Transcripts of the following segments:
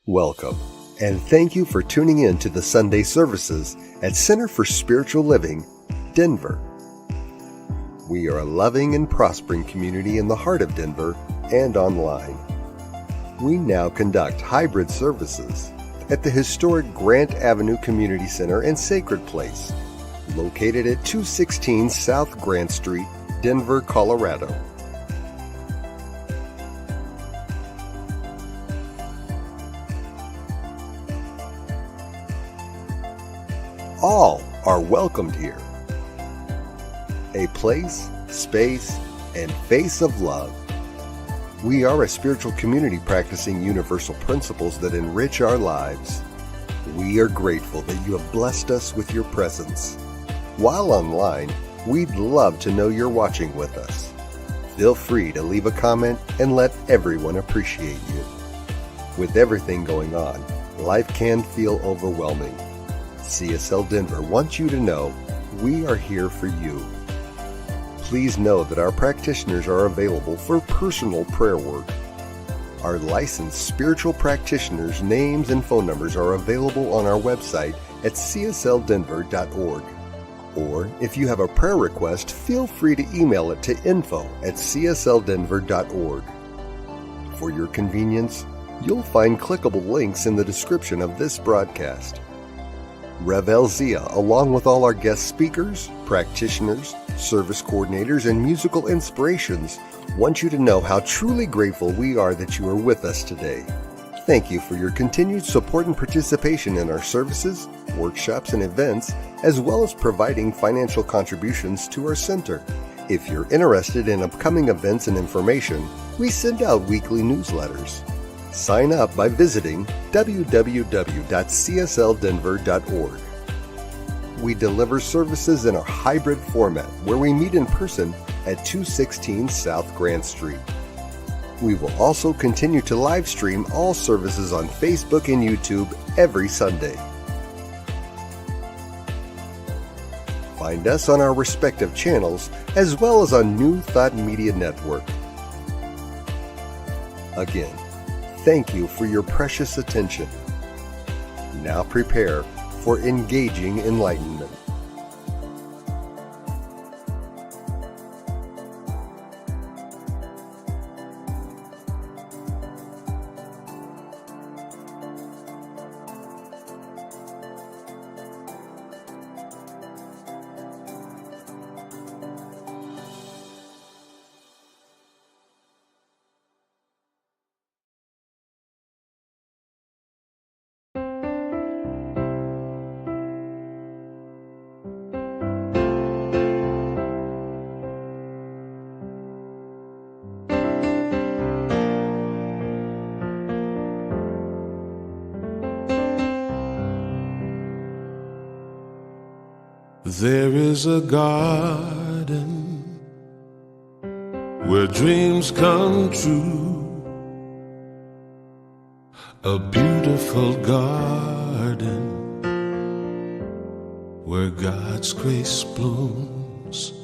Welcome, and thank you for tuning in to the Sunday services at Center for Spiritual Living, Denver. We are a loving and prospering community in the heart of Denver and online. We now conduct hybrid services at the historic Grant Avenue Community Center and Sacred Place, located at 216 South Grant Street, Denver, Colorado. All are welcomed here. A place, space, and face of love. We are a spiritual community practicing universal principles that enrich our lives. We are grateful that you have blessed us with your presence. While online, we'd love to know you're watching with us. Feel free to leave a comment and let everyone appreciate you. With everything going on, life can feel overwhelming. CSL Denver wants you to know we are here for you. Please know that our practitioners are available for personal prayer work. Our licensed spiritual practitioners' names and phone numbers are available on our website at csldenver.org. Or if you have a prayer request, feel free to email it to info@csldenver.org. For your convenience, you'll find clickable links in the description of this broadcast. Rev Elzia, along with all our guest speakers, practitioners, service coordinators, and musical inspirations, want you to know how truly grateful we are that you are with us today. Thank you for your continued support and participation in our services, workshops, and events, as well as providing financial contributions to our center. If you're interested in upcoming events and information, we send out weekly newsletters. Sign up by visiting www.csldenver.org. We deliver services in a hybrid format where we meet in person at 216 South Grant Street. We will also continue to live stream all services on Facebook and YouTube every Sunday. Find us on our respective channels as well as on New Thought Media Network. Again, thank you for your precious attention. Now prepare for engaging enlightenment. There is a garden where dreams come true, a beautiful garden where God's grace blooms.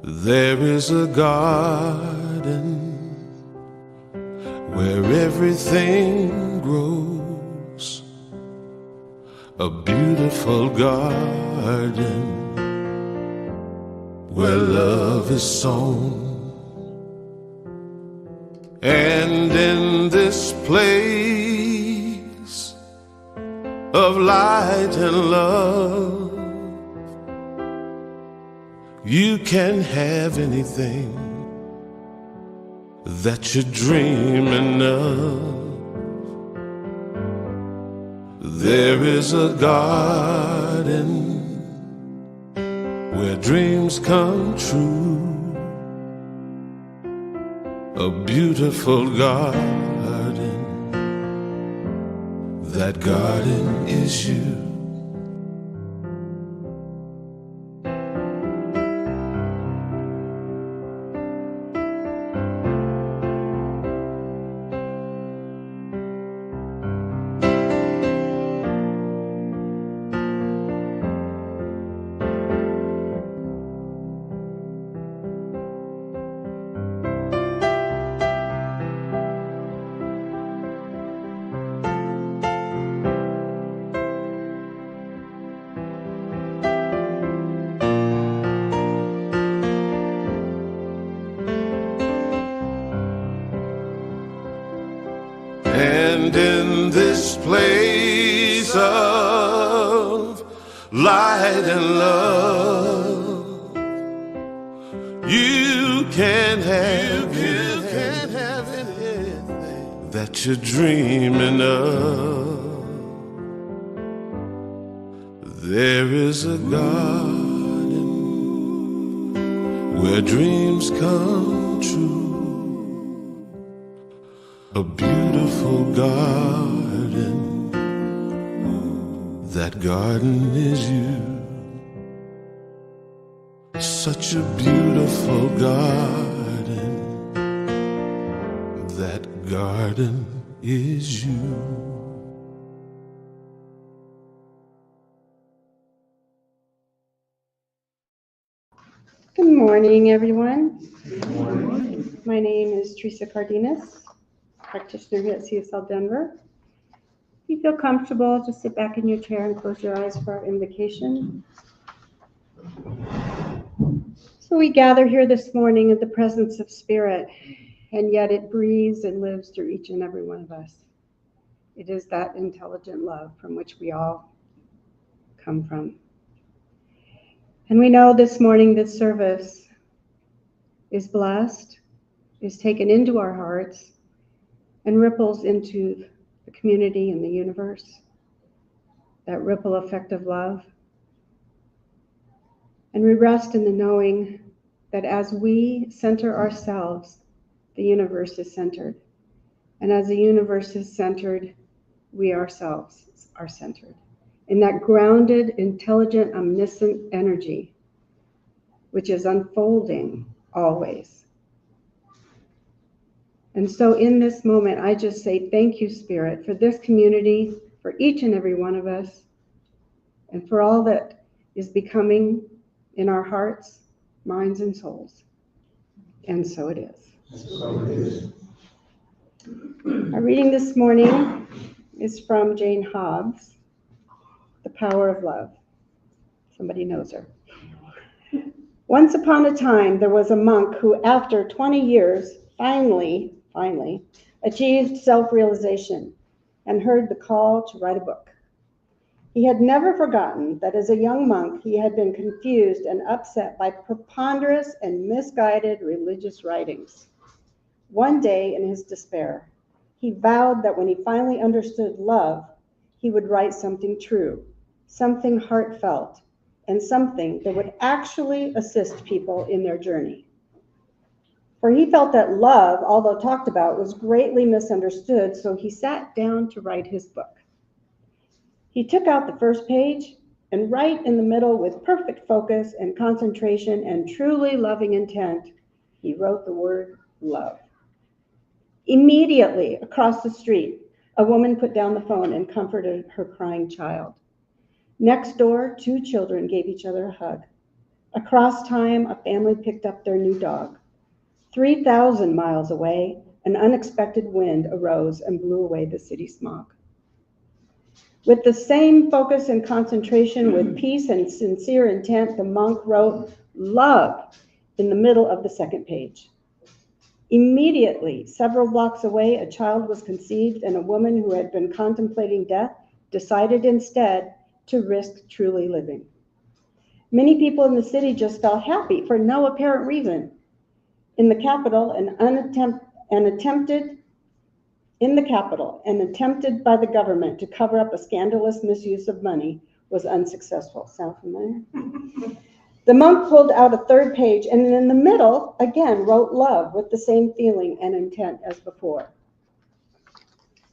There is a garden where everything grows, a beautiful garden where love is sown. And in this place of light and love, you can have anything that you're dreaming of. There is a garden where dreams come true, a beautiful garden. That garden is you. And in this place of light and love, you can't have anything that you're dreaming of. There is a garden where dreams come true, a beautiful garden. That garden is you. Such a beautiful garden. That garden is you. Good morning, everyone. Good morning. My name is Teresa Cardenas, practitioner here at CSL Denver. If you feel comfortable, just sit back in your chair and close your eyes for our invocation. So we gather here this morning in the presence of Spirit, and yet it breathes and lives through each and every one of us. It is that intelligent love from which we all come from. And we know this morning this service is blessed, is taken into our hearts, and ripples into the community and the universe, that ripple effect of love. And we rest in the knowing that as we center ourselves, the universe is centered. And as the universe is centered, we ourselves are centered. In that grounded, intelligent, omniscient energy, which is unfolding always. And so in this moment, I just say thank you, Spirit, for this community, for each and every one of us, and for all that is becoming in our hearts, minds, and souls. And so it is. Our reading this morning is from Jane Hobbs, The Power of Love. Somebody knows her. Once upon a time, there was a monk who, after 20 years, finally achieved self-realization and heard the call to write a book. He had never forgotten that as a young monk, he had been confused and upset by preponderous and misguided religious writings. One day, in his despair, he vowed that when he finally understood love, he would write something true, something heartfelt, and something that would actually assist people in their journey. For he felt that love, although talked about, was greatly misunderstood, so he sat down to write his book. He took out the first page, and right in the middle, with perfect focus and concentration and truly loving intent, he wrote the word love. Immediately across the street, a woman put down the phone and comforted her crying child. Next door, two children gave each other a hug. Across time, a family picked up their new dog. 3,000 miles away, an unexpected wind arose and blew away the city smog. With the same focus and concentration, with peace and sincere intent, the monk wrote love in the middle of the second page. Immediately, several blocks away, a child was conceived, and a woman who had been contemplating death decided instead to risk truly living. Many people in the city just felt happy for no apparent reason. In the capital, an attempted by the government to cover up a scandalous misuse of money was unsuccessful. Sound familiar? The monk pulled out a third page and in the middle, again, wrote love with the same feeling and intent as before.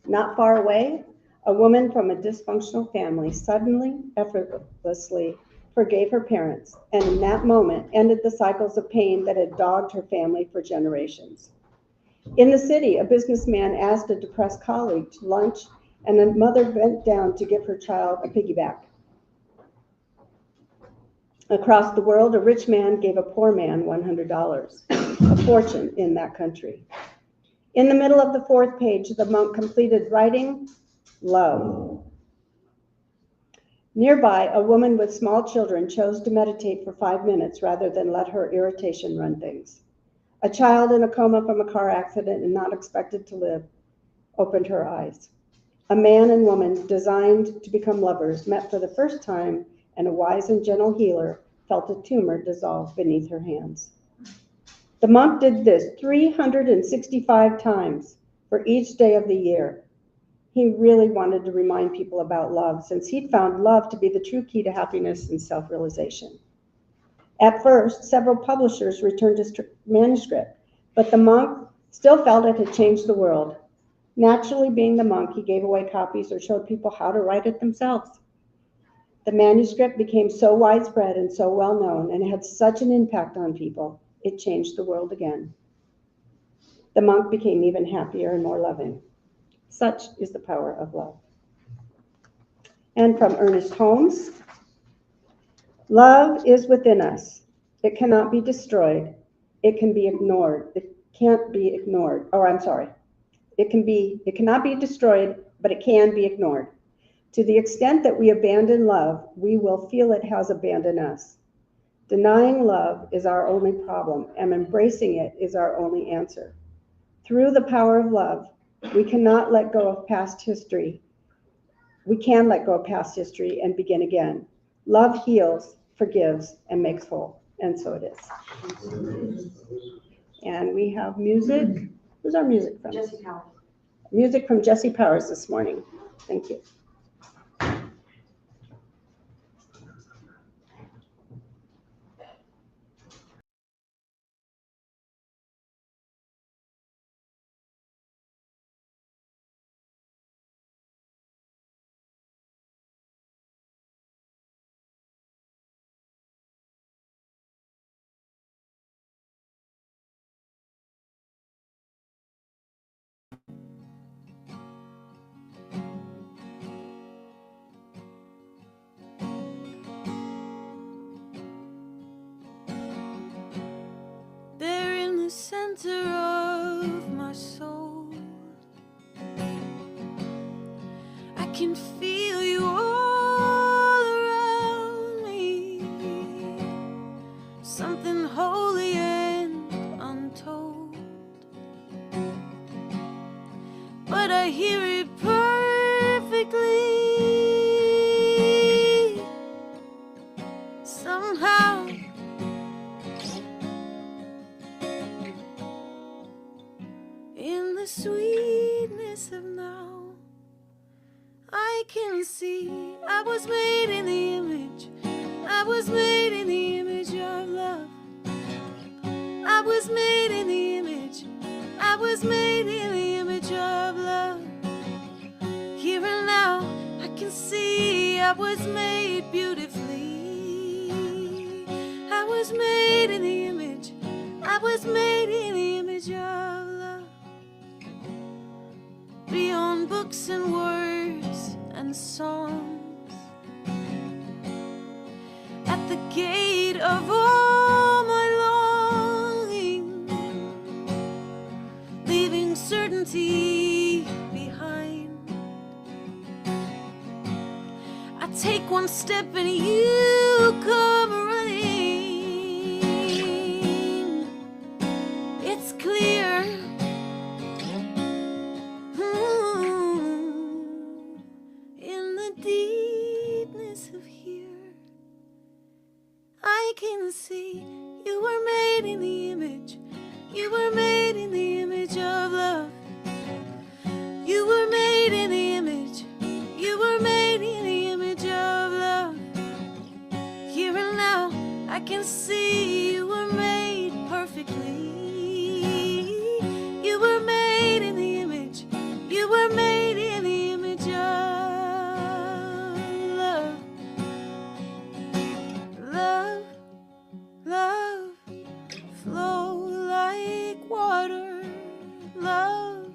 Not far away, a woman from a dysfunctional family suddenly, effortlessly forgave her parents, and in that moment ended the cycles of pain that had dogged her family for generations. In the city, a businessman asked a depressed colleague to lunch, and a mother bent down to give her child a piggyback. Across the world, a rich man gave a poor man $100, a fortune in that country. In the middle of the fourth page, the monk completed writing love. Nearby, a woman with small children chose to meditate for 5 minutes rather than let her irritation run things. A child in a coma from a car accident and not expected to live opened her eyes. A man and woman designed to become lovers met for the first time, and a wise and gentle healer felt a tumor dissolve beneath her hands. The monk did this 365 times for each day of the year. He really wanted to remind people about love, since he'd found love to be the true key to happiness and self-realization. At first, several publishers returned his manuscript, but the monk still felt it had changed the world. Naturally, being the monk, he gave away copies or showed people how to write it themselves. The manuscript became so widespread and so well known, and had such an impact on people, it changed the world again. The monk became even happier and more loving. Such is the power of love. And from Ernest Holmes, love is within us. It cannot be destroyed. It can be ignored. It can't be ignored. It cannot be destroyed, but it can be ignored. To the extent that we abandon love, we will feel it has abandoned us. Denying love is our only problem, and embracing it is our only answer. Through the power of love, we cannot let go of past history. We can let go of past history and begin again. Love heals, forgives, and makes whole. And so it is. And we have music. Who's our music from? Jesse Powell. Music from Jesse Powers this morning. Thank you. There in the center of my soul, I can feel you all around me. Something holy and untold, but I hear it perfectly. Somehow in the sweetness of now, I can see I was made in the image. I was made in the image of love. I was made in the image. I was made in the image of love. Here and now, I can see I was made beautifully. I was made in the image. I was made in the image of love. Beyond books and words and songs, at the gate of all my longing, leaving certainty behind. I take one step and you come running. It's clear. In the deepness of here, I can see you were made in the image. You were made in the image of love. You were made in the image. You were made in the image of love. Here and now, I can see you were made perfectly. You were made in the image. You were made in the image of love. Love, love, flow like water. Love,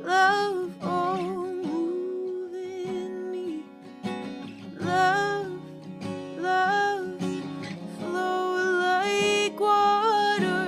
love, oh, move in me. Love, love, flow like water.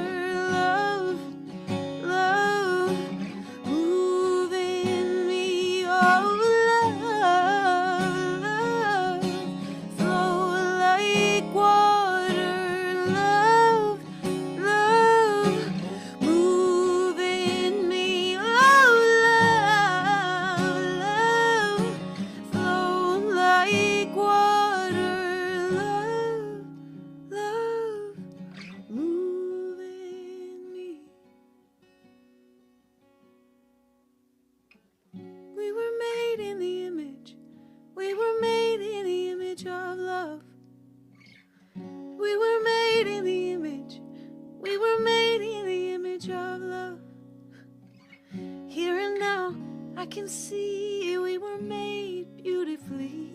can see we were made beautifully.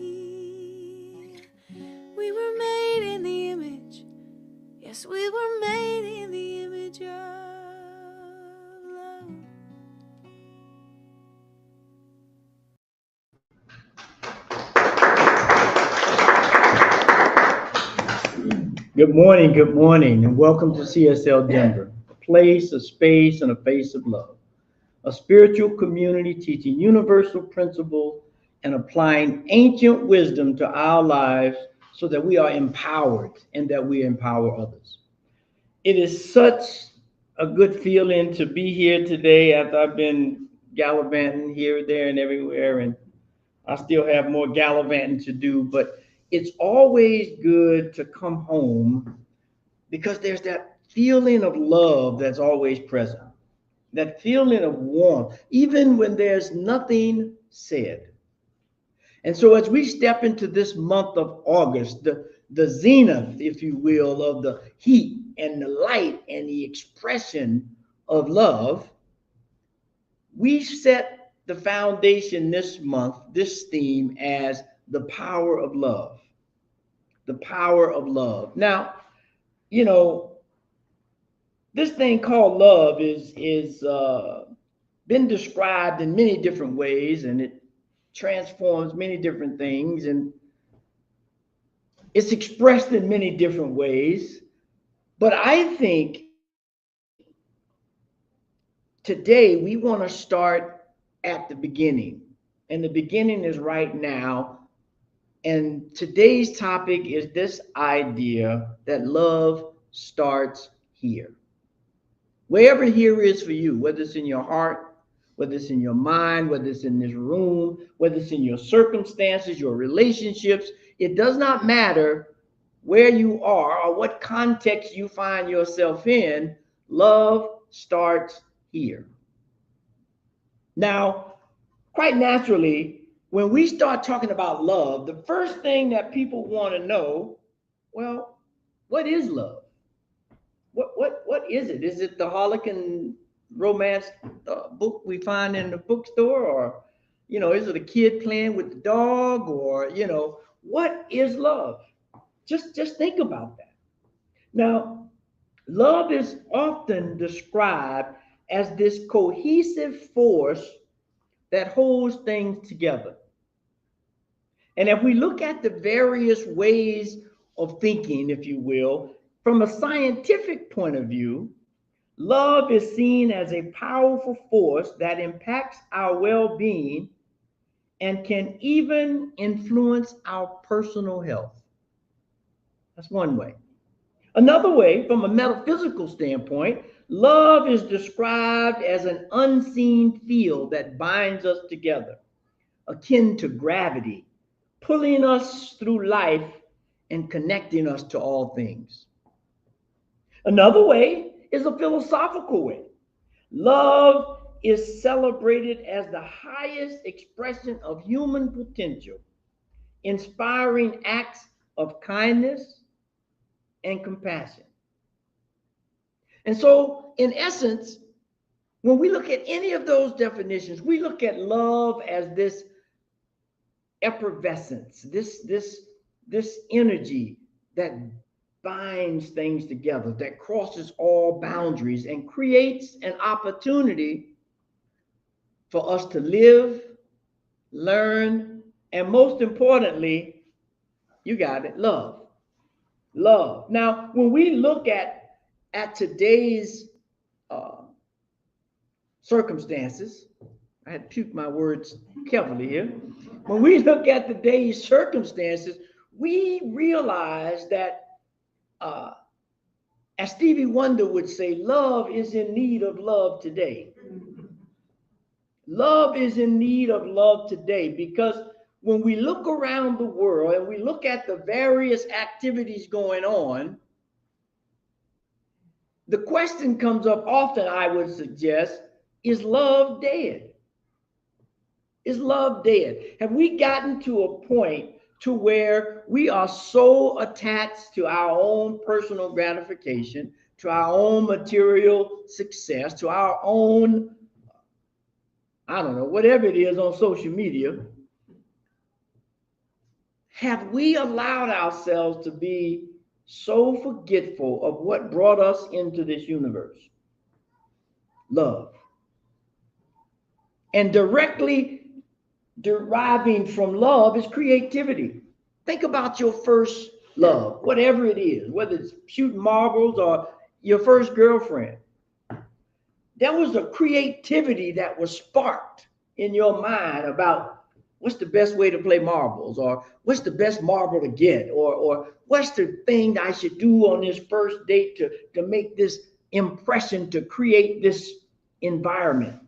We were made in the image. Yes, we were made in the image of love. Good morning, and welcome to CSL Denver, a place, a space, and a face of love. A spiritual community teaching universal principles and applying ancient wisdom to our lives so that we are empowered and that we empower others. It is such a good feeling to be here today after I've been gallivanting here, there, and everywhere, and I still have more gallivanting to do, but it's always good to come home because there's that feeling of love that's always present, that feeling of warmth, even when there's nothing said. And so as we step into this month of August, the zenith, if you will, of the heat and the light and the expression of love, we set the foundation this month, this theme, as the power of love. The power of love. Now, you know, this thing called love is been described in many different ways, and it transforms many different things, and it's expressed in many different ways. But I think today we want to start at the beginning, and the beginning is right now. And today's topic is this idea that love starts here. Wherever here is for you, whether it's in your heart, whether it's in your mind, whether it's in this room, whether it's in your circumstances, your relationships, it does not matter where you are or what context you find yourself in, love starts here. Now, quite naturally, when we start talking about love, the first thing that people want to know, well, what is love? What is it? Is it the Harlequin romance book we find in the bookstore, or is it a kid playing with the dog, or what is love? Just think about that. Now, love is often described as this cohesive force that holds things together. And if we look at the various ways of thinking, if you will, from a scientific point of view, love is seen as a powerful force that impacts our well-being and can even influence our personal health. That's one way. Another way, from a metaphysical standpoint, love is described as an unseen field that binds us together, akin to gravity, pulling us through life and connecting us to all things. Another way is a philosophical way. Love is celebrated as the highest expression of human potential, inspiring acts of kindness and compassion. And so, in essence, when we look at any of those definitions, we look at love as this effervescence, this energy that binds things together, that crosses all boundaries and creates an opportunity for us to live, learn, and most importantly, you got it, love. Love. Now, when we look at today's circumstances, I had to puke my words carefully here. When we look at today's circumstances, we realize that, as Stevie Wonder would say, love is in need of love today. Love is in need of love today, because when we look around the world and we look at the various activities going on, the question comes up often, I would suggest, is love dead? Is love dead? Have we gotten to a point to where we are so attached to our own personal gratification, to our own material success, to our own I don't know, whatever it is on social media, have we allowed ourselves to be so forgetful of what brought us into this universe? Love. And directly deriving from love is creativity. Think about your first love, whatever it is, whether it's shooting marbles or your first girlfriend. There was a creativity that was sparked in your mind about what's the best way to play marbles, or what's the best marble to get, or what's the thing that I should do on this first date to make this impression, to create this environment.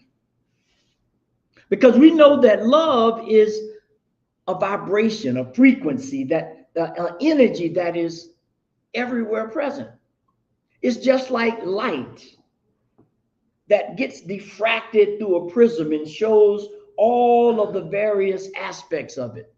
Because we know that love is a vibration, a frequency, that an energy that is everywhere present. It's just like light that gets diffracted through a prism and shows all of the various aspects of it.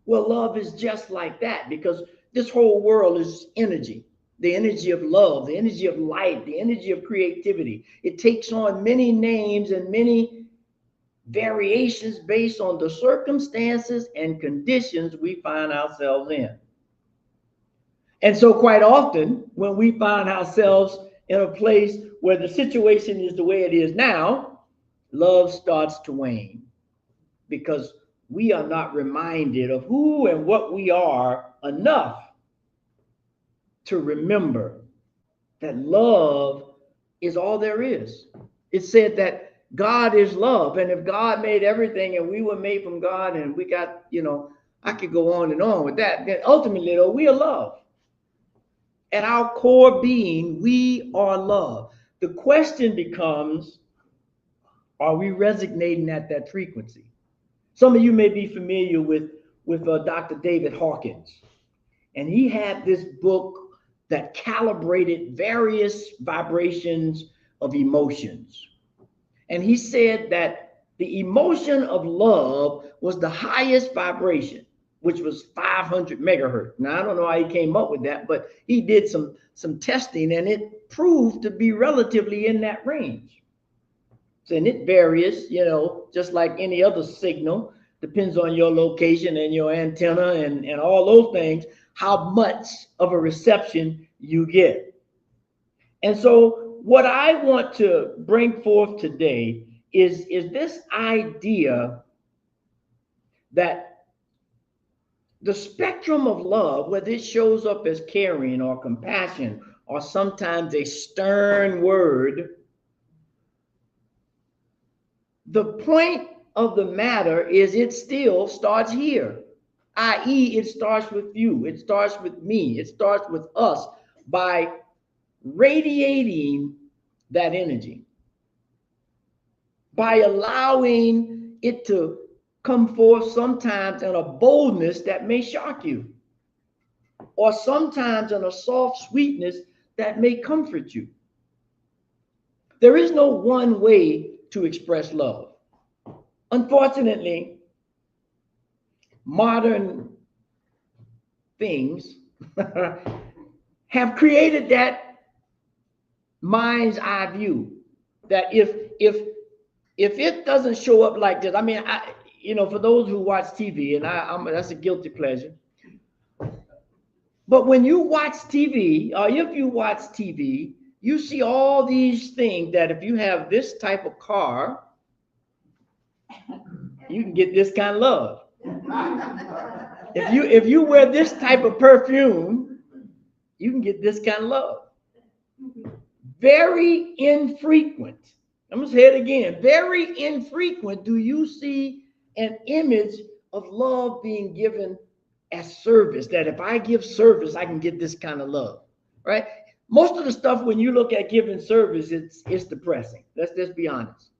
Well, love is just like that, because this whole world is energy. The energy of love, the energy of light, the energy of creativity. It takes on many names and many variations based on the circumstances and conditions we find ourselves in. And so quite often, when we find ourselves in a place where the situation is the way it is now, love starts to wane, because we are not reminded of who and what we are enough to remember that love is all there is. It said that God is love, and if God made everything and we were made from God, and we got, I could go on and on with that, then ultimately, though, we are love. At our core being, we are love. The question becomes, are we resonating at that frequency? Some of you may be familiar with Dr. David Hawkins, and he had this book that calibrated various vibrations of emotions. And he said that the emotion of love was the highest vibration, which was 500 megahertz. Now, I don't know how he came up with that, but he did some testing, and it proved to be relatively in that range. And it varies, just like any other signal, depends on your location and your antenna and all those things, how much of a reception you get. And so what I want to bring forth today is this idea that the spectrum of love, whether it shows up as caring or compassion or sometimes a stern word, the point of the matter is it still starts here, i.e., it starts with you, it starts with me, it starts with us by radiating that energy, by allowing it to come forth sometimes in a boldness that may shock you, or sometimes in a soft sweetness that may comfort you. There is no one way to express love. Unfortunately, modern things have created that mind's eye view that if it doesn't show up like this, I mean, for those who watch TV, and that's a guilty pleasure. But when you watch TV, or if you watch TV, you see all these things that if you have this type of car, you can get this kind of love. If you wear this type of perfume, you can get this kind of love. Very infrequent. I'm going to say it again. Very infrequent do you see an image of love being given as service, that if I give service, I can get this kind of love, right? Most of the stuff, when you look at giving service, it's depressing. Let's just be honest.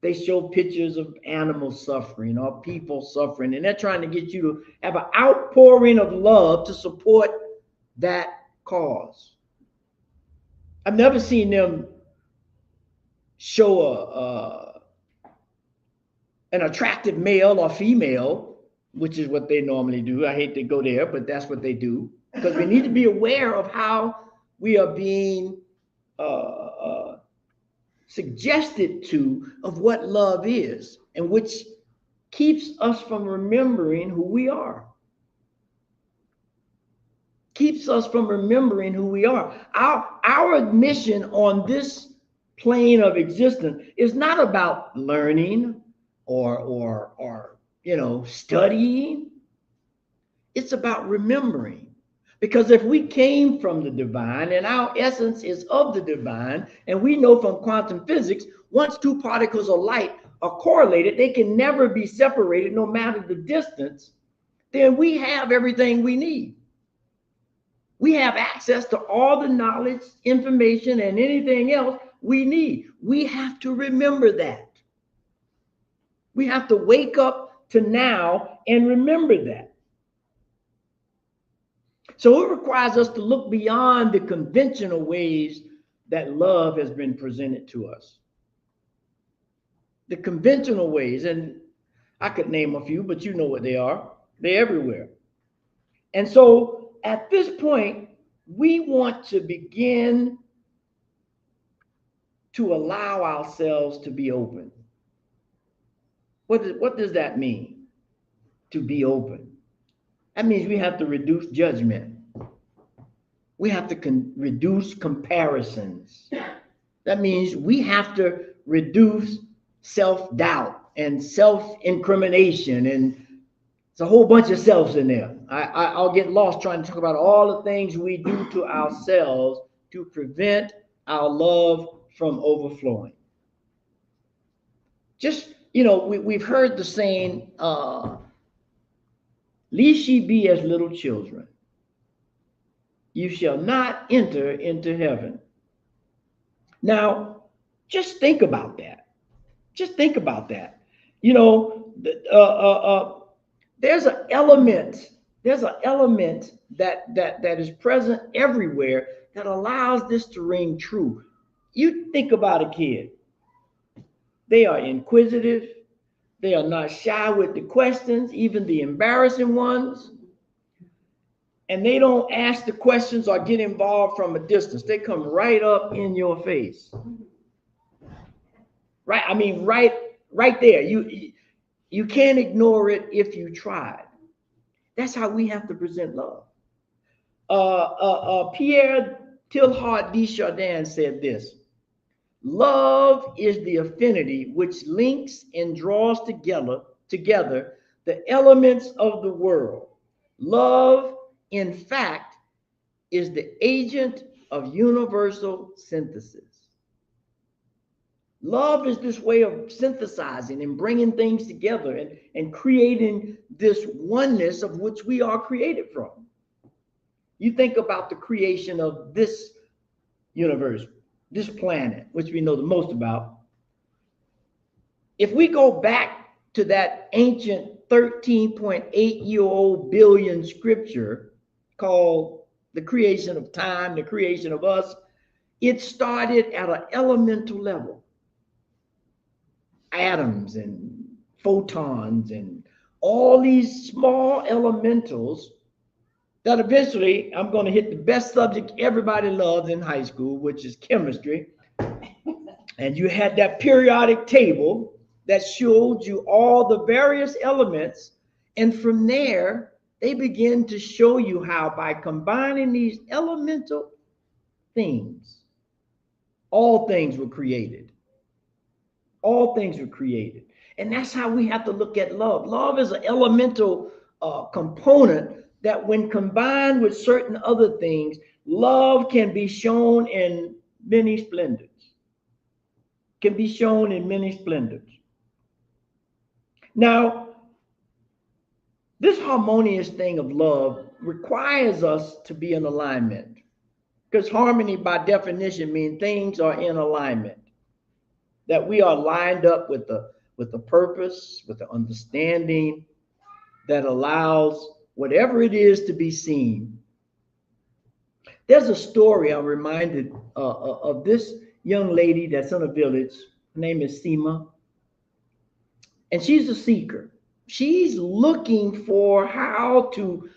They show pictures of animals suffering or people suffering, and they're trying to get you to have an outpouring of love to support that cause. I've never seen them show an attractive male or female, which is what they normally do. I hate to go there, but that's what they do, because we need to be aware of how we are being suggested to of what love is, and which keeps us from remembering who we are. Keeps us from remembering who we are. Our mission on this plane of existence is not about learning or studying. It's about remembering. Because if we came from the divine and our essence is of the divine, and we know from quantum physics, once two particles of light are correlated, they can never be separated no matter the distance, then we have everything we need. We have access to all the knowledge, information, and anything else we need. We have to remember that. We have to wake up to now and remember that. So it requires us to look beyond the conventional ways that love has been presented to us. The conventional ways, and I could name a few, but you know what they are. They're everywhere. And so at this point, we want to begin to allow ourselves to be open. What does that mean, to be open? That means we have to reduce judgment. We have to reduce comparisons. That means we have to reduce self-doubt and self-incrimination, and it's a whole bunch of selves in there. I'll get lost trying to talk about all the things we do to ourselves to prevent our love from overflowing. Just, we've heard the saying, lest ye be as little children, you shall not enter into heaven. Now, just think about that. Just think about that. There's an element that is present everywhere that allows this to ring true. You think about a kid. They are inquisitive. They are not shy with the questions, even the embarrassing ones. And they don't ask the questions or get involved from a distance. They come right up in your face. Right? I mean, right there. You can't ignore it if you tried. That's how we have to present love. Pierre Teilhard de Chardin said this: love is the affinity which links and draws together the elements of the world. Love, in fact, is the agent of universal synthesis. Love is this way of synthesizing and bringing things together and creating this oneness of which we are created from. You think about the creation of this universe, this planet, which we know the most about. If we go back to that ancient 13.8-year-old billion scripture called the creation of time, the creation of us, it started at an elemental level. Atoms and photons and all these small elementals that eventually, I'm going to hit the best subject everybody loves in high school, which is chemistry. And you had that periodic table that showed you all the various elements. And from there, they begin to show you how by combining these elemental things, all things were created. All things were created. And that's how we have to look at love. Love is an elemental component that when combined with certain other things, love can be shown in many splendors. Can be shown in many splendors. Now, this harmonious thing of love requires us to be in alignment, because harmony by definition means things are in alignment, that we are lined up with the purpose, with the understanding that allows whatever it is to be seen. There's a story I'm reminded of this young lady that's in a village. Her name is Seema. And she's a seeker. She's looking for how to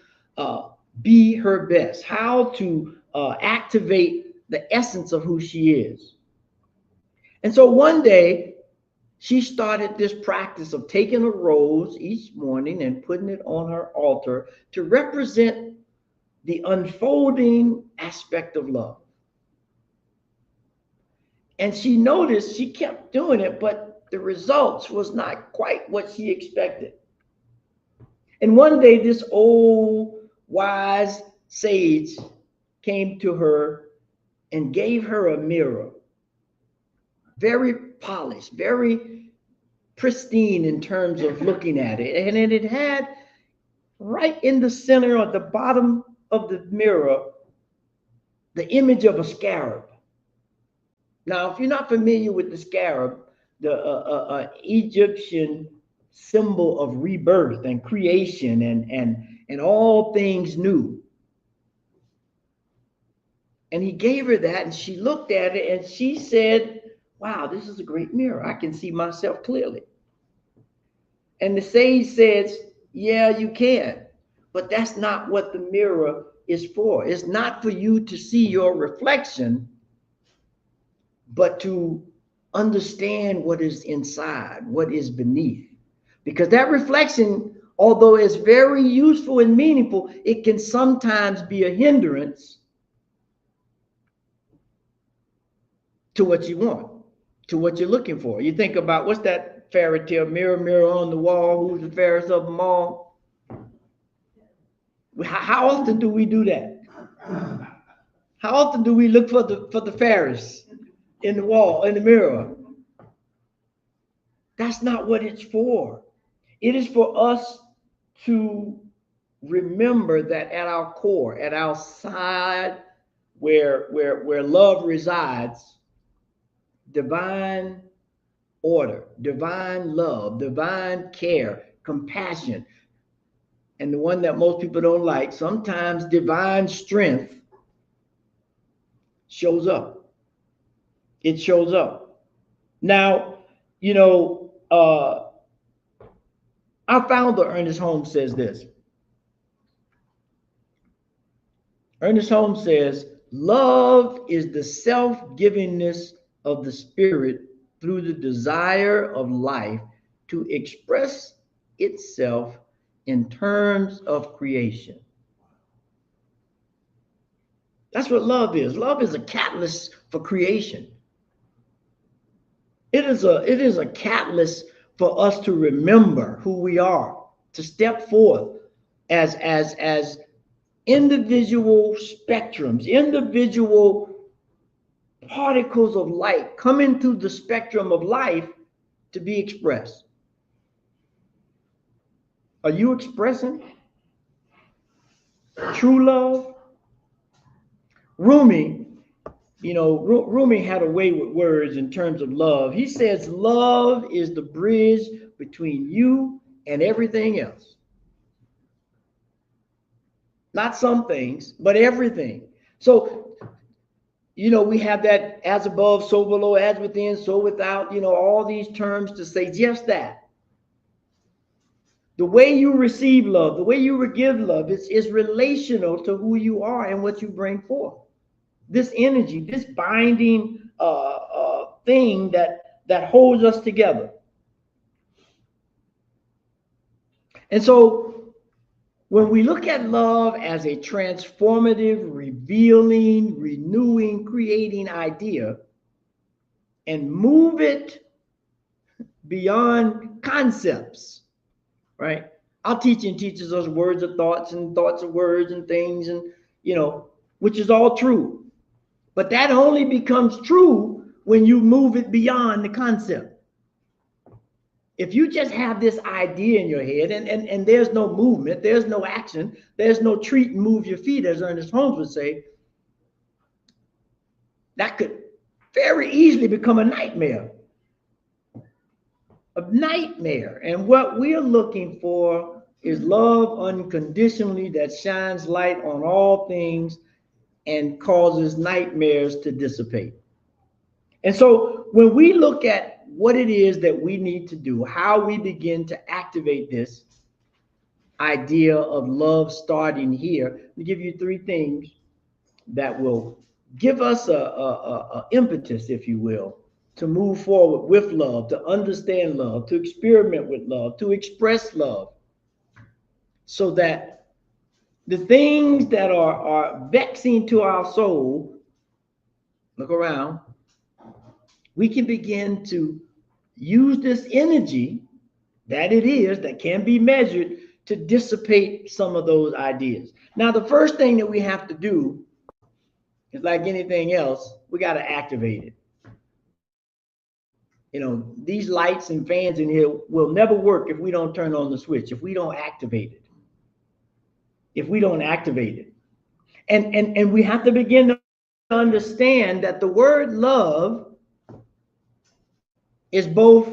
be her best, how to activate the essence of who she is. And so one day she started this practice of taking a rose each morning and putting it on her altar to represent the unfolding aspect of love. And she noticed she kept doing it, but the results was not quite what she expected. And one day this old wise sage came to her and gave her a mirror, very polished, very pristine in terms of looking at it. And it had right in the center at the bottom of the mirror the image of a scarab. Now, if you're not familiar with the scarab, the Egyptian symbol of rebirth and creation and all things new. And he gave her that, and she looked at it, and she said, wow, this is a great mirror. I can see myself clearly. And the sage says, yeah, you can, but that's not what the mirror is for. It's not for you to see your reflection, but to understand what is inside, what is beneath. Because that reflection, although it's very useful and meaningful, it can sometimes be a hindrance to what you want, to what you're looking for. You think about, what's that fairy tale, mirror, mirror on the wall, who's the fairest of them all? How often do we do that? How often do we look for the fairest in the wall, in the mirror? That's not what it's for. It is for us to remember that at our core, at our side, where love resides, divine order, divine love, divine care, compassion, and the one that most people don't like, sometimes divine strength shows up. It shows up. Now, you know, our founder, Ernest Holmes, says this. Ernest Holmes says, love is the self-givingness of the spirit through the desire of life to express itself in terms of creation. That's what love is. Love is a catalyst for creation. It is a catalyst for us to remember who we are, to step forth as individual spectrums, individual particles of light coming through the spectrum of life to be expressed. Are you expressing true love? Rumi, you know, Rumi had a way with words in terms of love. He says, love is the bridge between you and everything else. Not some things, but everything. So, you know, we have that as above, so below, as within, so without, you know, all these terms to say just that. The way you receive love, the way you give love is relational to who you are and what you bring forth. This energy, this binding thing that holds us together. And so when we look at love as a transformative, revealing, renewing, creating idea and move it beyond concepts, right? Our teaching teaches us words of thoughts and thoughts of words and things, and, you know, which is all true. But that only becomes true when you move it beyond the concept. If you just have this idea in your head and there's no movement, there's no action, there's no treat and move your feet, as Ernest Holmes would say, that could very easily become a nightmare. A nightmare. And what we're looking for is love unconditionally that shines light on all things and causes nightmares to dissipate. And so when we look at what it is that we need to do, how we begin to activate this idea of love starting here, I'll give you 3 things that will give us a impetus, if you will, to move forward with love, to understand love, to experiment with love, to express love, so that the things that are vexing to our soul, look around, we can begin to use this energy that it is, that can be measured, to dissipate some of those ideas. Now, the first thing that we have to do is, like anything else, we got to activate it. You know, these lights and fans in here will never work if we don't turn on the switch, if we don't activate it. If we don't activate it. And we have to begin to understand that the word love is both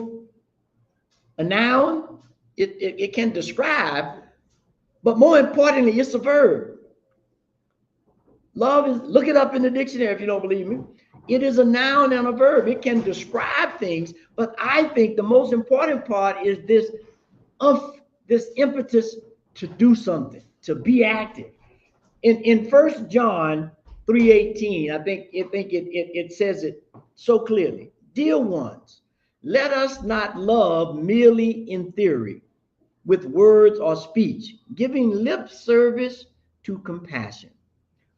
a noun, it can describe, but more importantly, it's a verb. Love is, look it up in the dictionary if you don't believe me. It is a noun and a verb. It can describe things, but I think the most important part is this impetus to do something, to be active. In 1 John 3:18, I think it says it so clearly. Dear ones, let us not love merely in theory, with words or speech, giving lip service to compassion,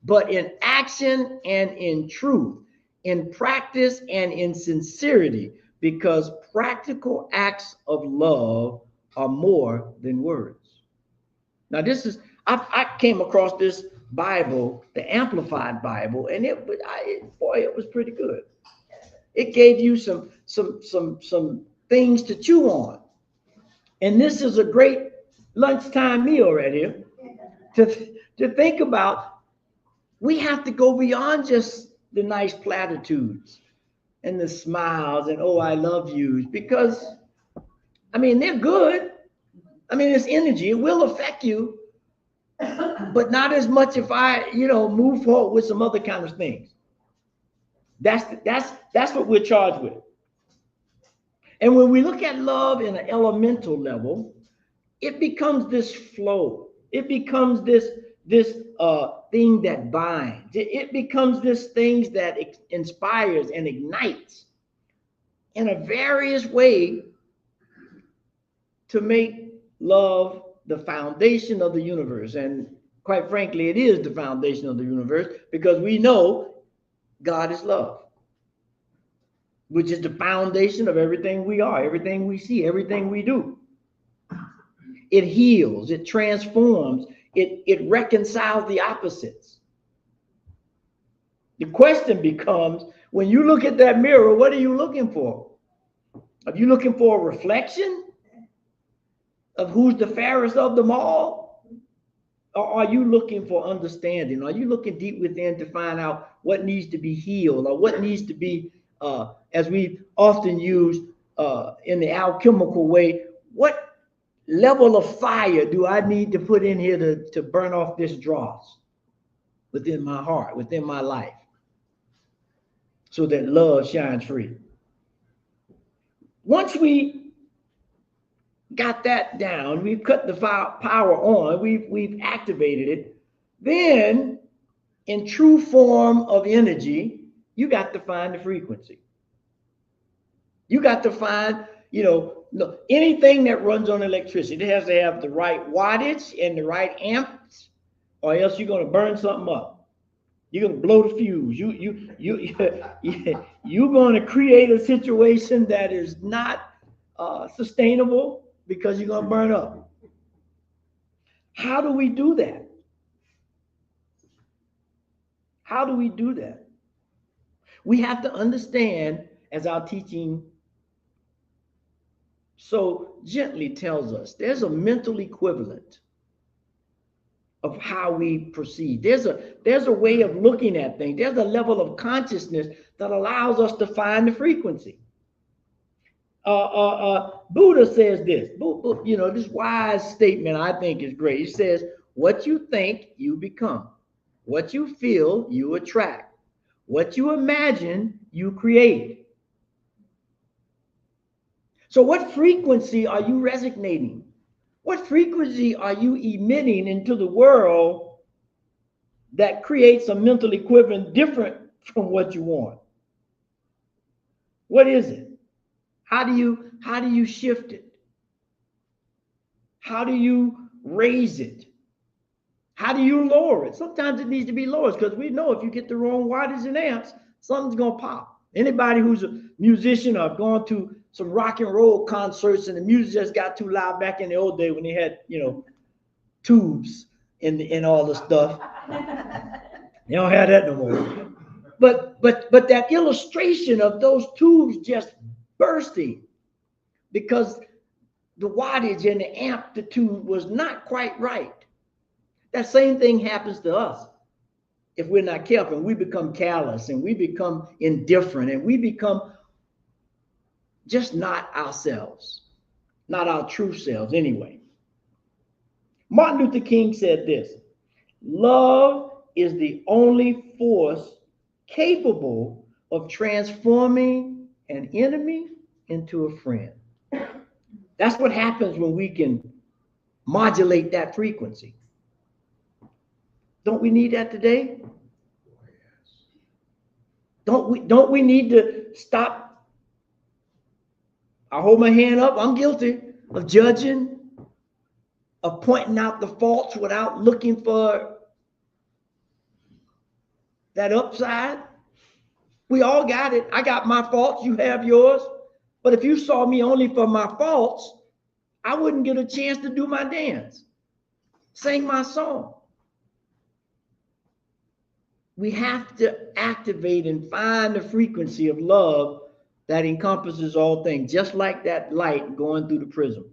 but in action and in truth, in practice and in sincerity, because practical acts of love are more than words. Now, this is, I came across this Bible, the Amplified Bible, and it was pretty good. It gave you some things to chew on. And this is a great lunchtime meal right here to think about. We have to go beyond just the nice platitudes and the smiles and, oh, I love yous, because, I mean, they're good. I mean, it's energy. It will affect you, but not as much if I, move forward with some other kind of things. That's what we're charged with. And when we look at love in an elemental level, it becomes this flow. It becomes this thing that binds. It becomes this thing that inspires and ignites in a various way to make love the foundation of the universe. And quite frankly, it is the foundation of the universe, because we know God is love, which is the foundation of everything we are, everything we see, everything we do. It heals, it transforms, it reconciles the opposites. The question becomes, when you look at that mirror, what are you looking for? Are you looking for a reflection of who's the fairest of them all? Or are you looking for understanding? Are you looking deep within to find out what needs to be healed, or what needs to be, as we often use in the alchemical way, what level of fire do I need to put in here to burn off this dross within my heart, within my life, so that love shines free? Once we got that down, we've cut the power on, we've activated it, then in true form of energy, you got to find the frequency. You got to find, anything that runs on electricity, it has to have the right wattage and the right amps, or else you're going to burn something up. You're going to blow the fuse. You're going to create a situation that is not sustainable, because you're going to burn up. How do we do that? How do we do that? We have to understand, as our teaching so gently tells us, there's a mental equivalent of how we proceed. There's a way of looking at things. There's a level of consciousness that allows us to find the frequency. Buddha says this, this wise statement I think is great. He says, what you think, you become. What you feel, you attract. What you imagine, you create. So what frequency are you resonating? What frequency are you emitting into the world that creates a mental equivalent different from what you want? What is it? How do you shift it? How do you raise it? How do you lower it? Sometimes it needs to be lowered because we know if you get the wrong wattage and amps, something's gonna pop. Anybody who's a musician or gone to some rock and roll concerts and the music just got too loud back in the old day when they had, tubes in all the stuff. They don't have that no more. But that illustration of those tubes just bursting because the wattage and the amplitude was not quite right. That same thing happens to us if we're not careful, and we become callous and we become indifferent and we become just not ourselves, not our true selves anyway. Martin Luther King said this: love is the only force capable of transforming an enemy into a friend. That's what happens when we can modulate that frequency. Don't we need that today? Don't we need to stop? I hold my hand up. I'm guilty of judging, of pointing out the faults without looking for that upside. We all got it. I got my faults. You have yours. But if you saw me only for my faults, I wouldn't get a chance to do my dance, sing my song. We have to activate and find the frequency of love that encompasses all things, just like that light going through the prism.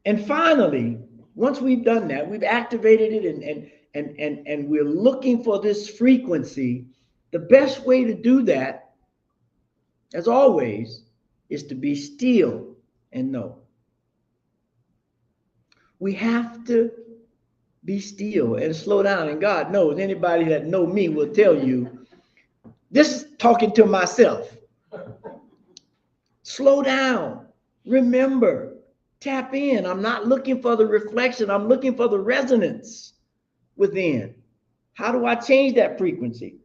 And finally, once we've done that, we've activated it and we're looking for this frequency, the best way to do that, as always, is to be still and know. We have to be still and slow down. And God knows, anybody that know me will tell you, this is talking to myself. Slow down. Remember, tap in. I'm not looking for the reflection. I'm looking for the resonance within. How do I change that frequency?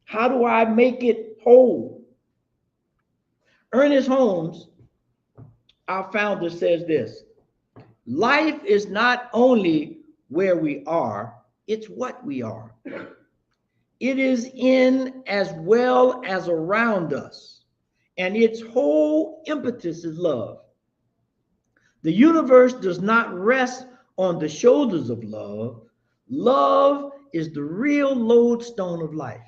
How do I make it whole? Ernest Holmes, our founder, says this: life is not only where we are, it's what we are. It is in as well as around us, and its whole impetus is love. The universe does not rest on the shoulders of love. Love is the real lodestone of life.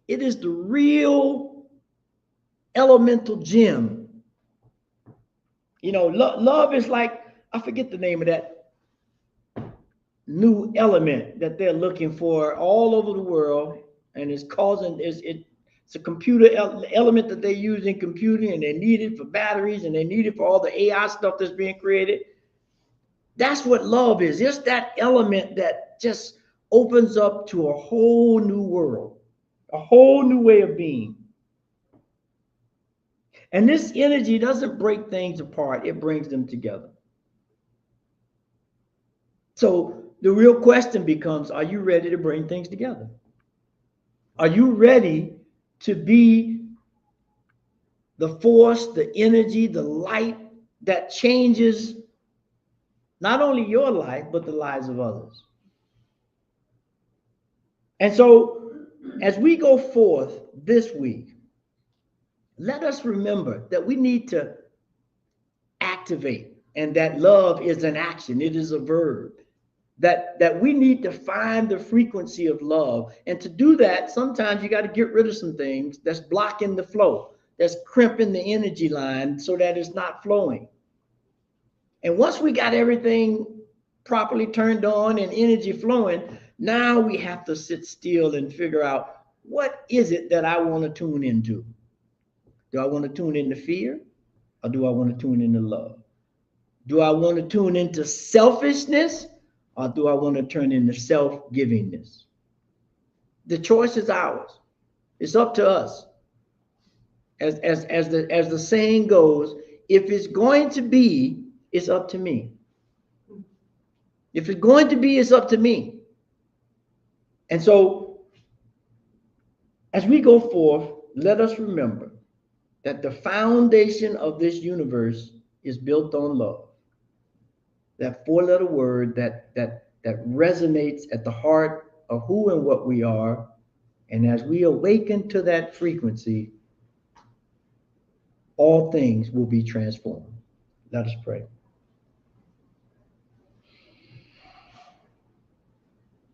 It is the real elemental gem. Love is like, I forget the name of that new element that they're looking for all over the world, and it's a computer element that they use in computing, and they need it for batteries, and they need it for all the AI stuff that's being created. That's what love is. It's that element that just opens up to a whole new world, a whole new way of being. And this energy doesn't break things apart, it brings them together. So the real question becomes, are you ready to bring things together? Are you ready to be the force, the energy, the light that changes not only your life, but the lives of others? And so as we go forth this week, let us remember that we need to activate, and that love is an action. It is a verb. That we need to find the frequency of love. And to do that, sometimes you got to get rid of some things that's blocking the flow, that's crimping the energy line so that it's not flowing. And once we got everything properly turned on and energy flowing, now we have to sit still and figure out, what is it that I want to tune into? Do I want to tune into fear, or do I want to tune into love? Do I want to tune into selfishness, or do I want to turn into self-givingness? The choice is ours. It's up to us. As the saying goes, if it's going to be, it's up to me. If it's going to be, it's up to me. And so As we go forth, let us remember that the foundation of this universe is built on love. That four-letter word that resonates at the heart of who and what we are. And as we awaken to that frequency, all things will be transformed. Let us pray.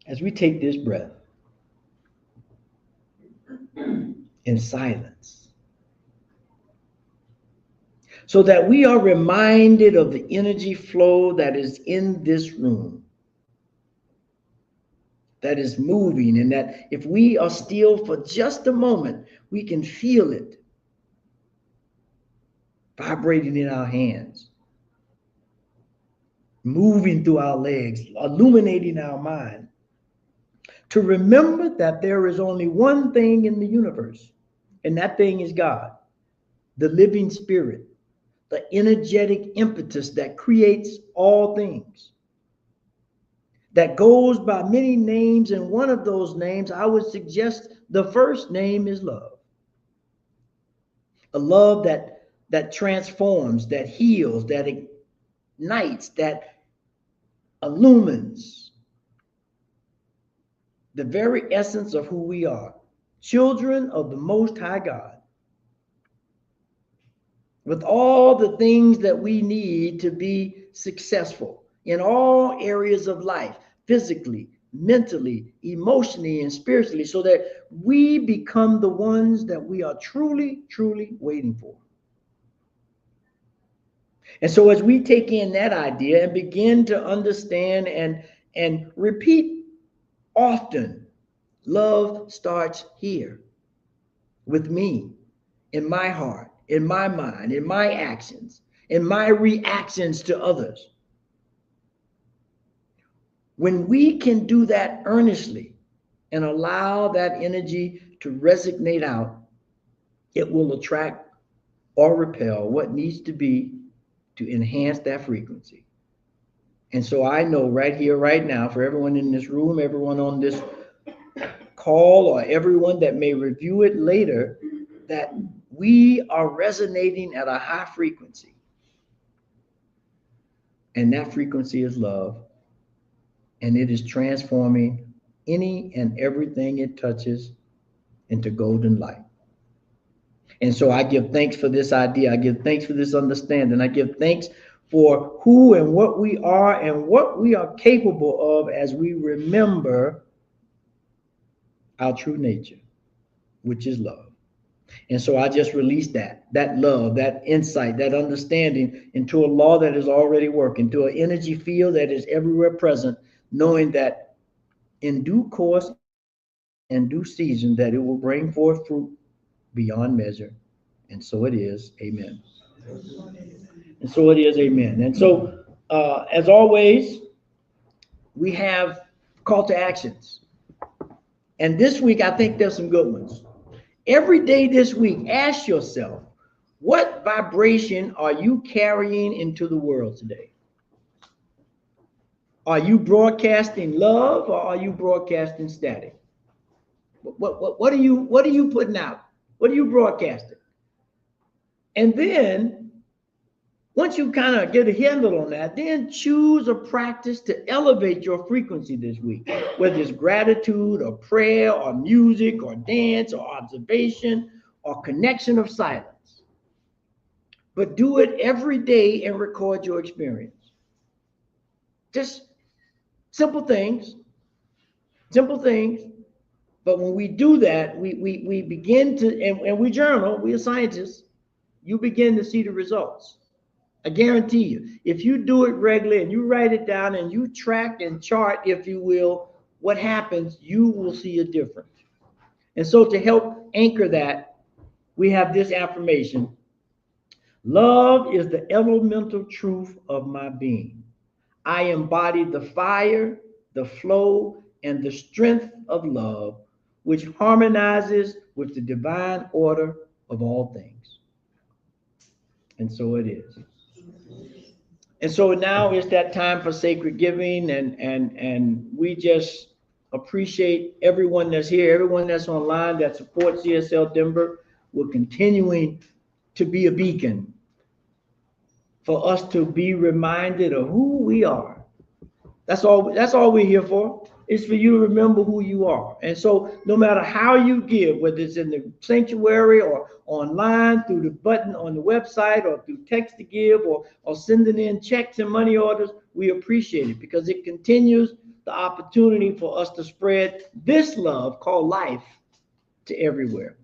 As we take this breath in silence, so that we are reminded of the energy flow that is in this room, that is moving, and that if we are still for just a moment, we can feel it vibrating in our hands, moving through our legs, illuminating our mind. To remember that there is only one thing in the universe, and that thing is God, the living spirit, the energetic impetus that creates all things, that goes by many names, and one of those names, I would suggest the first name is love. A love that transforms, that heals, that ignites, that illumines the very essence of who we are, children of the Most High God, with all the things that we need to be successful in all areas of life, physically, mentally, emotionally, and spiritually, so that we become the ones that we are truly, truly waiting for. And so as we take in that idea and begin to understand and repeat often, love starts here with me, in my heart, in my mind, in my actions, in my reactions to others. When we can do that earnestly and allow that energy to resonate out, it will attract or repel what needs to be to enhance that frequency. And so I know right here, right now, for everyone in this room, everyone on this call, or everyone that may review it later, that we are resonating at a high frequency. And that frequency is love. And it is transforming any and everything it touches into golden light. And so I give thanks for this idea. I give thanks for this understanding. I give thanks for who and what we are and what we are capable of as we remember our true nature, which is love. And so I just released that love, that insight, that understanding into a law that is already working, to an energy field that is everywhere present, knowing that in due course and due season, that it will bring forth fruit beyond measure. And so it is. Amen. And so it is. Amen. And so, as always, we have call to actions. And this week, I think there's some good ones. Every day this week, ask yourself, what vibration are you carrying into the world today? Are you broadcasting love, or are you broadcasting static? What are you putting out? What are you broadcasting? And then, once you kind of get a handle on that, then choose a practice to elevate your frequency this week, whether it's gratitude or prayer or music or dance or observation or connection of silence. But do it every day and record your experience. Just simple things. But when we do that, we begin to, and we journal, we are scientists, you begin to see the results. I guarantee you, if you do it regularly and you write it down and you track and chart, if you will, what happens, you will see a difference. And so to help anchor that, we have this affirmation. Love is the elemental truth of my being. I embody the fire, the flow, and the strength of love, which harmonizes with the divine order of all things. And so it is. And so now is that time for sacred giving, and we just appreciate everyone that's here, everyone that's online that supports CSL Denver. We're continuing to be a beacon for us to be reminded of who we are. That's all we're here for. It's for you to remember who you are. And so no matter how you give, whether it's in the sanctuary or online through the button on the website or through text to give or sending in checks and money orders, we appreciate it because it continues the opportunity for us to spread this love called life to everywhere.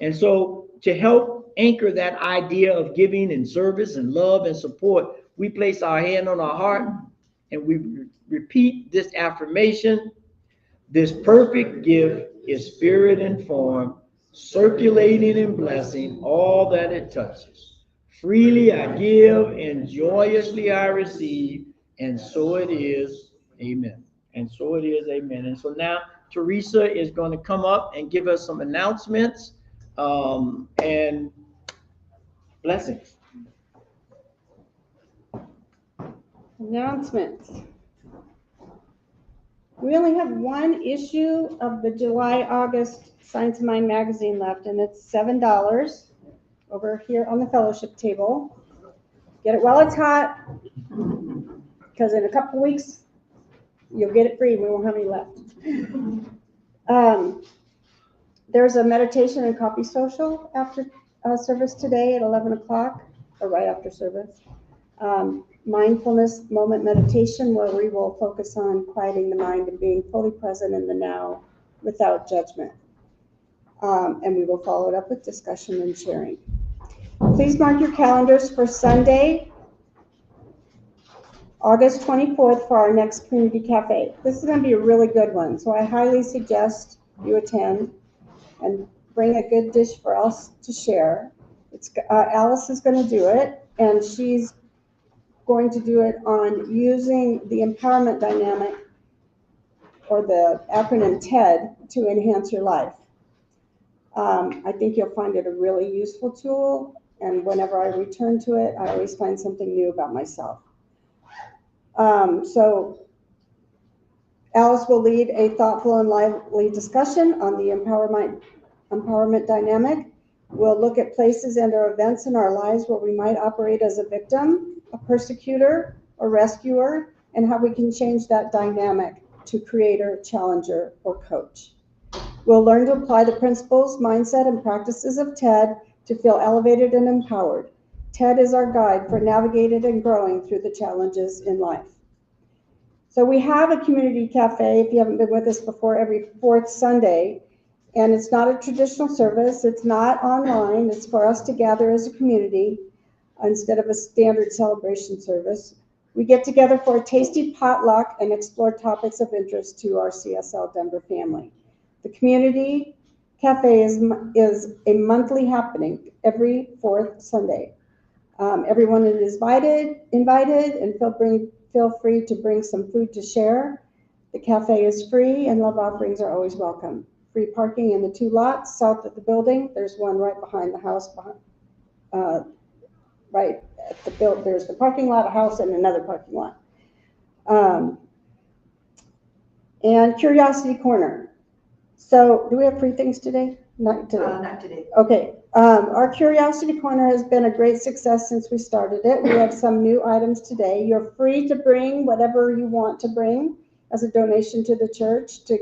And so to help anchor that idea of giving and service and love and support, we place our hand on our heart and we repeat this affirmation. This perfect gift is spirit informed, circulating and blessing all that it touches. Freely I give and joyously I receive, and so it is. Amen. And so it is. Amen. And so now Teresa is going to come up and give us some announcements and blessings. Announcements. We only have one issue of the July-August Science of Mind magazine left, and it's $7 over here on the fellowship table. Get it while it's hot, because in a couple weeks, you'll get it free. We won't have any left. There's a meditation and coffee social after service today at 11 o'clock, or right after service. Mindfulness moment meditation where we will focus on quieting the mind and being fully present in the now without judgment. And we will follow it up with discussion and sharing. Please mark your calendars for Sunday, August 24th for our next community cafe. This is going to be a really good one, so I highly suggest you attend and bring a good dish for us to share. Alice is going to do it, and she's going to do it on using the empowerment dynamic, or the acronym TED, to enhance your life. I think you'll find it a really useful tool, and whenever I return to it, I always find something new about myself. So Alice will lead a thoughtful and lively discussion on the empowerment dynamic. We'll look at places and or events in our lives where we might operate as a victim, a persecutor, or rescuer, and how we can change that dynamic to creator, challenger, or coach. We'll learn to apply the principles, mindset, and practices of TED to feel elevated and empowered. TED is our guide for navigating and growing through the challenges in life. So we have a community cafe, if you haven't been with us before, every fourth Sunday. And it's not a traditional service. It's not online. It's for us to gather as a community instead of a standard celebration service. We get together for a tasty potluck and explore topics of interest to our CSL Denver family. The community cafe is a monthly happening every fourth Sunday. Everyone is invited, and feel free to bring some food to share. The cafe is free, and love offerings are always welcome. Free parking in the 2 lots south of the building. There's one right behind the house. Right at the build, there's the parking lot, a house, and another parking lot. And Curiosity Corner. So, do we have free things today? Not today. Not today. Okay. Our Curiosity Corner has been a great success since we started it. We have some new items today. You're free to bring whatever you want to bring as a donation to the church to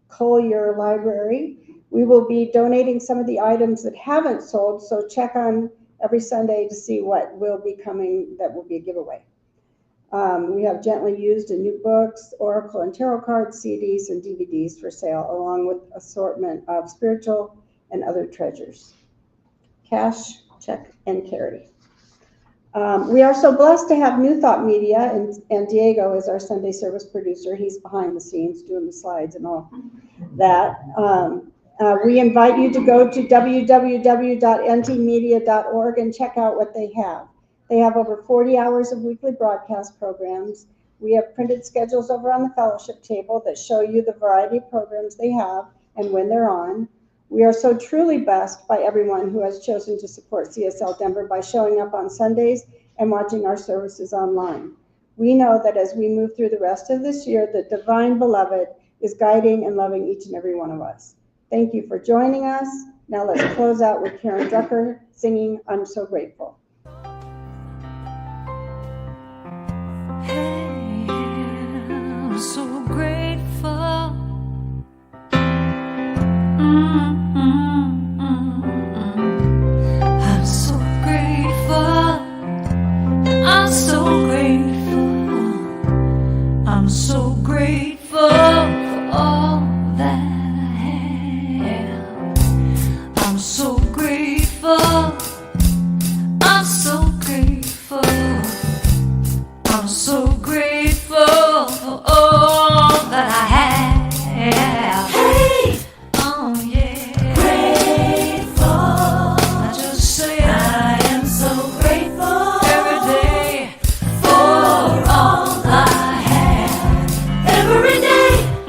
cull your library. We will be donating some of the items that haven't sold, so check on every Sunday to see what will be coming that will be a giveaway. We have gently used and new books, oracle and tarot cards, CDs, and DVDs for sale, along with assortment of spiritual and other treasures. Cash, check, and carry. We are so blessed to have New Thought Media, and Diego is our Sunday service producer. He's behind the scenes doing the slides and all that. We invite you to go to www.ntmedia.org and check out what they have. They have over 40 hours of weekly broadcast programs. We have printed schedules over on the fellowship table that show you the variety of programs they have and when they're on. We are so truly blessed by everyone who has chosen to support CSL Denver by showing up on Sundays and watching our services online. We know that as we move through the rest of this year, the divine beloved is guiding and loving each and every one of us. Thank you for joining us. Now let's close out with Karen Drucker singing I'm So Grateful. Hey, I'm so grateful. I'm so grateful. I'm so grateful. I'm so grateful for all that I have. I'm so grateful. I'm so grateful. I'm so grateful for all that I have. Hey, oh yeah, grateful. I just say I am so grateful every day for all I have. Every day,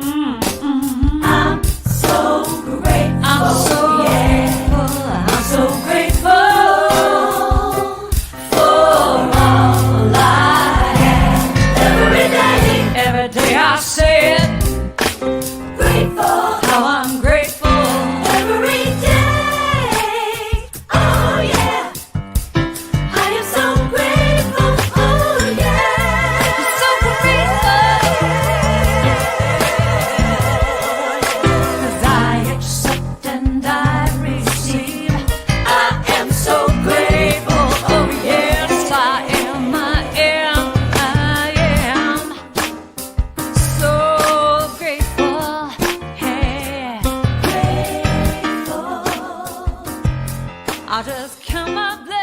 I'm so grateful. I'm so grateful. I'm so grateful for all I have. Every day I say it. Grateful. How I'm grateful. Every day. Oh yeah. I am so grateful. Oh yeah. So grateful. 'Cause I accept and I receive. I am so grateful. Oh yes, I am. I am so grateful. Hey, grateful. I'll just count my blessings.